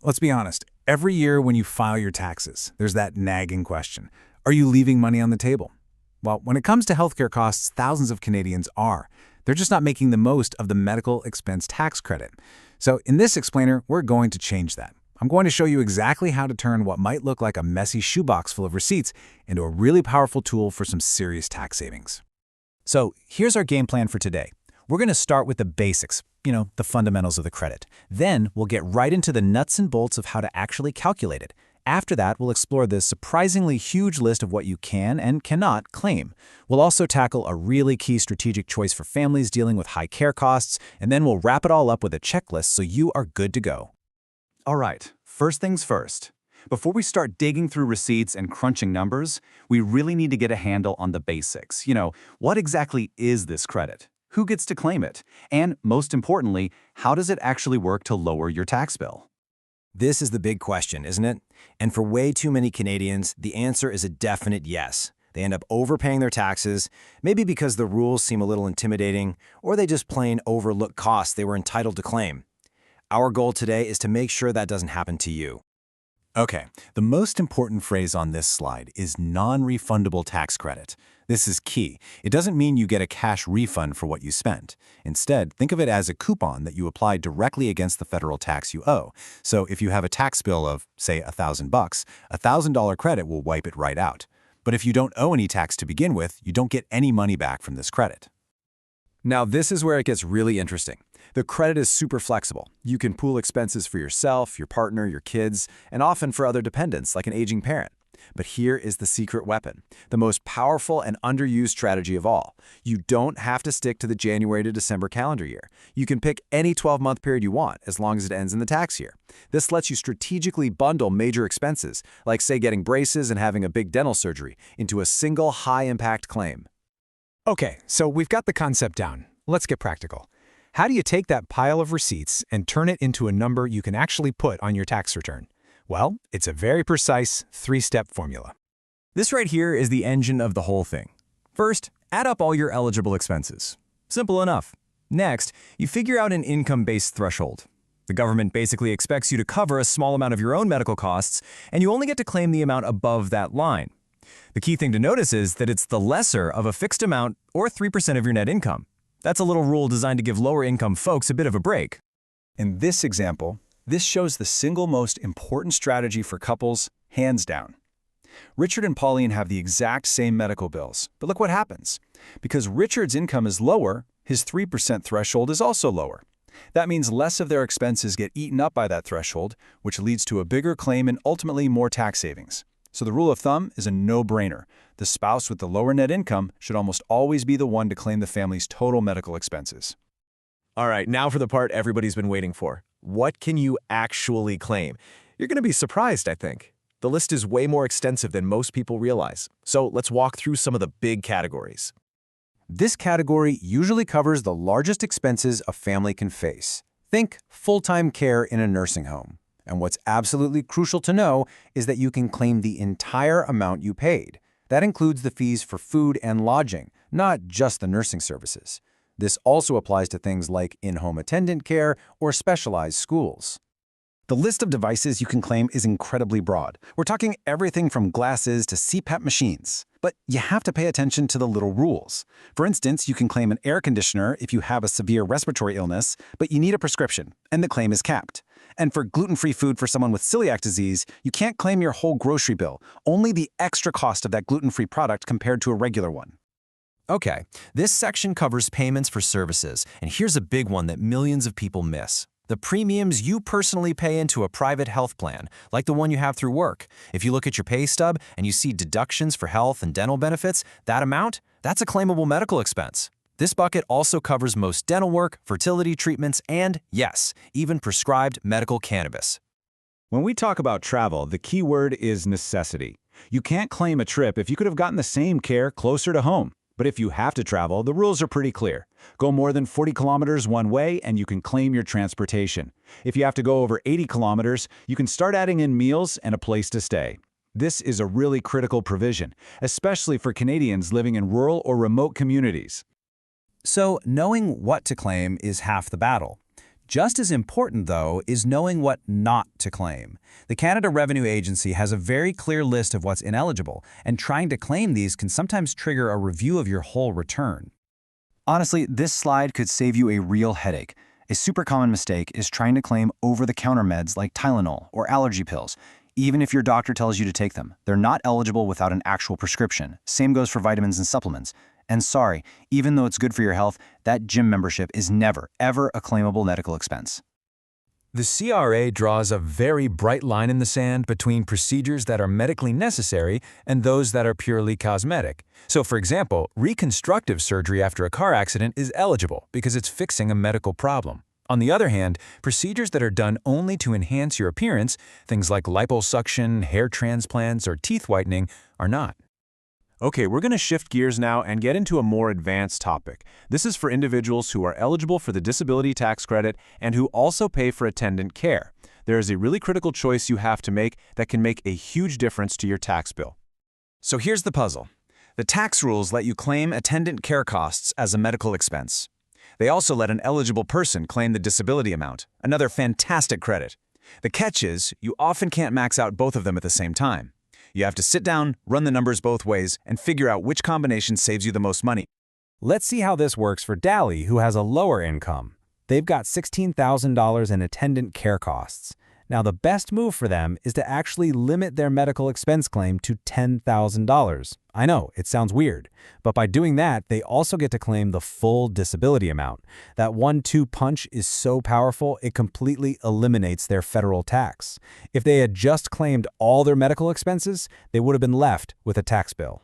Let's be honest. Every year when you file your taxes, there's that nagging question. Are you leaving money on the table? Well, when it comes to healthcare costs, thousands of Canadians are. They're just not making the most of the medical expense tax credit. So in this explainer, we're going to change that. I'm going to show you exactly how to turn what might look like a messy shoebox full of receipts into a really powerful tool for some serious tax savings. So here's our game plan for today. We're going to start with the basics, the fundamentals of the credit. Then we'll get right into the nuts and bolts of how to actually calculate it. After that, we'll explore the surprisingly huge list of what you can and cannot claim. We'll also tackle a really key strategic choice for families dealing with high care costs, and then we'll wrap it all up with a checklist so you are good to go. All right, first things first. Before we start digging through receipts and crunching numbers, we really need to get a handle on the basics. What exactly is this credit? Who gets to claim it? And most importantly, how does it actually work to lower your tax bill? This is the big question, isn't it? And for way too many Canadians, the answer is a definite yes. They end up overpaying their taxes, maybe because the rules seem a little intimidating, or they just plain overlook costs they were entitled to claim. Our goal today is to make sure that doesn't happen to you. Okay, the most important phrase on this slide is non-refundable tax credit. This is key. It doesn't mean you get a cash refund for what you spent. Instead, think of it as a coupon that you apply directly against the federal tax you owe. So if you have a tax bill of, say, $1,000, a $1,000 credit will wipe it right out. But if you don't owe any tax to begin with, you don't get any money back from this credit. Now, this is where it gets really interesting. The credit is super flexible. You can pool expenses for yourself, your partner, your kids, and often for other dependents like an aging parent. But here is the secret weapon, the most powerful and underused strategy of all. You don't have to stick to the January to December calendar year. You can pick any 12-month period you want, as long as it ends in the tax year. This lets you strategically bundle major expenses, like say getting braces and having a big dental surgery, into a single high-impact claim. Okay, so we've got the concept down. Let's get practical. How do you take that pile of receipts and turn it into a number you can actually put on your tax return? Well, it's a very precise three-step formula. This right here is the engine of the whole thing. First, add up all your eligible expenses. Simple enough. Next, you figure out an income-based threshold. The government basically expects you to cover a small amount of your own medical costs, and you only get to claim the amount above that line. The key thing to notice is that it's the lesser of a fixed amount or 3% of your net income. That's a little rule designed to give lower-income folks a bit of a break. In this example, this shows the single most important strategy for couples, hands down. Richard and Pauline have the exact same medical bills, but look what happens. Because Richard's income is lower, his 3% threshold is also lower. That means less of their expenses get eaten up by that threshold, which leads to a bigger claim and ultimately more tax savings. So the rule of thumb is a no-brainer. The spouse with the lower net income should almost always be the one to claim the family's total medical expenses. All right, now for the part everybody's been waiting for. What can you actually claim? You're going to be surprised, I think. The list is way more extensive than most people realize. So let's walk through some of the big categories. This category usually covers the largest expenses a family can face. Think full-time care in a nursing home. And what's absolutely crucial to know is that you can claim the entire amount you paid. That includes the fees for food and lodging, not just the nursing services. This also applies to things like in-home attendant care or specialized schools. The list of devices you can claim is incredibly broad. We're talking everything from glasses to CPAP machines. But you have to pay attention to the little rules. For instance, you can claim an air conditioner if you have a severe respiratory illness, but you need a prescription, and the claim is capped. And for gluten-free food for someone with celiac disease, you can't claim your whole grocery bill, only the extra cost of that gluten-free product compared to a regular one. Okay, this section covers payments for services, and here's a big one that millions of people miss. The premiums you personally pay into a private health plan, like the one you have through work. If you look at your pay stub and you see deductions for health and dental benefits, that amount, that's a claimable medical expense. This bucket also covers most dental work, fertility treatments, and, yes, even prescribed medical cannabis. When we talk about travel, the key word is necessity. You can't claim a trip if you could have gotten the same care closer to home. But if you have to travel, the rules are pretty clear. Go more than 40 kilometers one way and you can claim your transportation. If you have to go over 80 kilometers, you can start adding in meals and a place to stay. This is a really critical provision, especially for Canadians living in rural or remote communities. So knowing what to claim is half the battle. Just as important, though, is knowing what not to claim. The Canada Revenue Agency has a very clear list of what's ineligible, and trying to claim these can sometimes trigger a review of your whole return. Honestly, this slide could save you a real headache. A super common mistake is trying to claim over-the-counter meds like Tylenol or allergy pills. Even if your doctor tells you to take them, they're not eligible without an actual prescription. Same goes for vitamins and supplements. And sorry, even though it's good for your health, that gym membership is never, ever a claimable medical expense. The CRA draws a very bright line in the sand between procedures that are medically necessary and those that are purely cosmetic. So, for example, reconstructive surgery after a car accident is eligible because it's fixing a medical problem. On the other hand, procedures that are done only to enhance your appearance, things like liposuction, hair transplants, or teeth whitening, are not. Okay, we're going to shift gears now and get into a more advanced topic. This is for individuals who are eligible for the disability tax credit and who also pay for attendant care. There is a really critical choice you have to make that can make a huge difference to your tax bill. So here's the puzzle. The tax rules let you claim attendant care costs as a medical expense. They also let an eligible person claim the disability amount, another fantastic credit. The catch is, you often can't max out both of them at the same time. You have to sit down, run the numbers both ways, and figure out which combination saves you the most money. Let's see how this works for Dally, who has a lower income. They've got $16,000 in attendant care costs. Now, the best move for them is to actually limit their medical expense claim to $10,000. I know, it sounds weird, but by doing that, they also get to claim the full disability amount. That 1-2 punch is so powerful, it completely eliminates their federal tax. If they had just claimed all their medical expenses, they would have been left with a tax bill.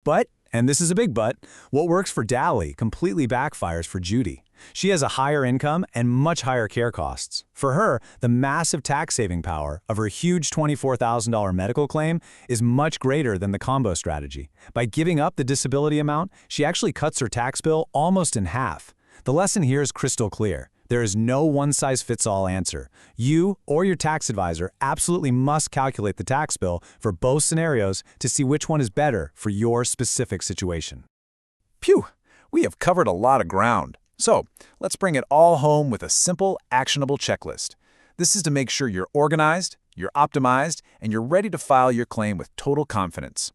But, and this is a big but, what works for Dally completely backfires for Judy. She has a higher income and much higher care costs. For her, the massive tax-saving power of her huge $24,000 medical claim is much greater than the combo strategy. By giving up the disability amount, she actually cuts her tax bill almost in half. The lesson here is crystal clear. There is no one-size-fits-all answer. You or your tax advisor absolutely must calculate the tax bill for both scenarios to see which one is better for your specific situation. Phew, we have covered a lot of ground. So, let's bring it all home with a simple, actionable checklist. This is to make sure you're organized, you're optimized, and you're ready to file your claim with total confidence.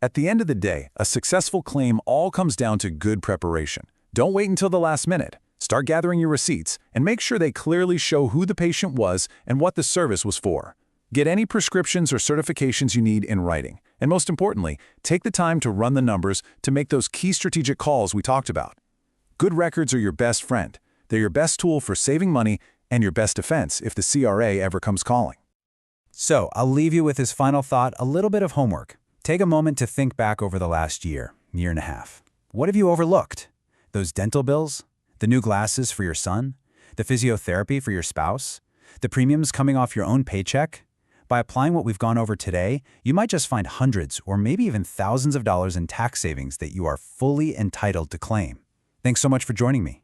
At the end of the day, a successful claim all comes down to good preparation. Don't wait until the last minute. Start gathering your receipts and make sure they clearly show who the patient was and what the service was for. Get any prescriptions or certifications you need in writing. And most importantly, take the time to run the numbers to make those key strategic calls we talked about. Good records are your best friend. They're your best tool for saving money and your best defense if the CRA ever comes calling. So, I'll leave you with this final thought, a little bit of homework. Take a moment to think back over the last year and a half. What have you overlooked? Those dental bills? The new glasses for your son? The physiotherapy for your spouse? The premiums coming off your own paycheck? By applying what we've gone over today, you might just find hundreds or maybe even thousands of dollars in tax savings that you are fully entitled to claim. Thanks so much for joining me.